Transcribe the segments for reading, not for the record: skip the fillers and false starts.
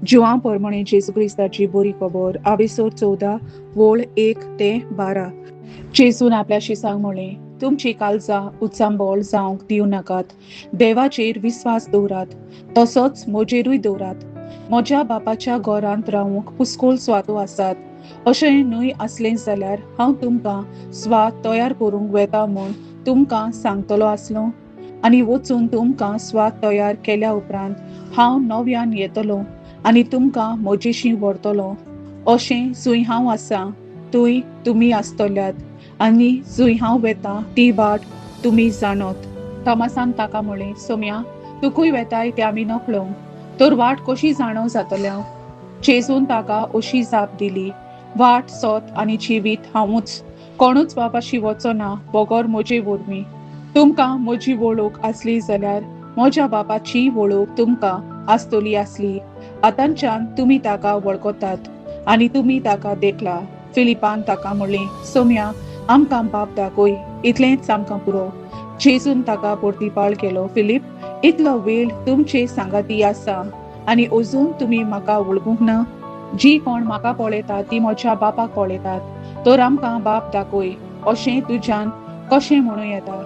जिवा परमणे जेजू क्रिस्ताची बरी खबर आवेसोर 14 वोळ 1 ते 12. जेजून आपल्या शिसांक म्हणले, तुमची काळजां उचांबळ जावंक दिव नाकात. देवाचेर विस्वास दवरात, तसोच म्हजेरूय दवरात. म्हज्या बापाच्या घरांत रावूंक पुस्कोल स्वातो आसात. अशें न्हय आसलें जाल्यार हांव तुमकां स्वात तयार करूंक वेता म्हूण तुमकां सांगतलो आसलो. आनी वचून तुमकां स्वात तयार केल्या उपरांत हांव नव्यान येतलों आनी तुमकां म्हजेशी व्हरतलों. अशें जंय हांव आसां थंय तुमी आसतल्यात, आनी जंय हांव वेतां ती वाट तुमी जाणत. तोमासान ताका म्हणलें, सोम्या, तुकूय वेताय तें आमी नकळो, तर वाट कशी जाणो जातल्या? जेजून ताका अशी जाप दिली, वाट सोत आनी जिवीत हांवूच. कोणूच बापाशी वचना बगर म्हजे वरवीं. तुमकां म्हजी वळख आसली जाल्यार म्हज्या बापाची वळख तुमकां आसतली आसली. आतांच्यान तुमी ताका वळखतात आनी तुमी ताका देखला. फिलिपान ताका म्हणलें, सोम्या, आमकां बाप दाखय, इतलेंच आमकां पुरो. जेजून ताका परतिपाळ केलो, फिलीप, इतलो वेळ तुमचे सांगाती आसा आनी अजून तुमी म्हाका वळखूंक ना? जी कोण म्हाका पळयतात ती म्हज्या बापाक पळयतात. तर आमकां बाप दाखय अशें तुज्यान कशें म्हणूं येता?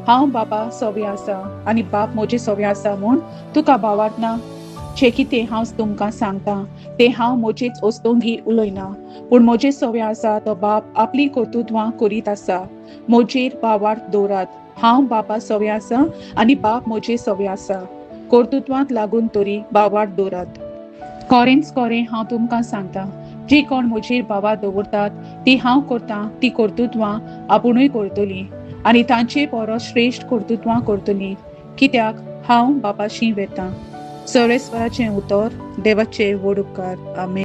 हांव बापा सोबे आसा आनी बाप म्हजे सोबे आसा म्हूण तुका भावार्थना? जे कितें हांव तुमकां सांगतां तें हांव म्हजेच वस्तूंगी उलयना, पूण म्हजे सोबे आसा तो बाप आपली कर्तुत्वां करीत आसा. म्हजेर भावार्थ दवरात. हांव बापा सोबे आसा आनी बाप म्हजे सोबे आसा. कर्तुत्वांक लागून तरी भावार्थ दवरात. खरेंच खरें हांव तुमकां सांगतां, जी कोण म्हजेर भावार्थ दवरतात ती हांव करतां ती कर्तुत्वां आपुणूय करतलीं आनी तांचे परस श्रेश्ठ कर्तुत्वां करतलीं, कित्याक हांव बापाशी वेतां. सर्वेस्वराचें उतर, देवाचे व्हड उपकार. आमेन.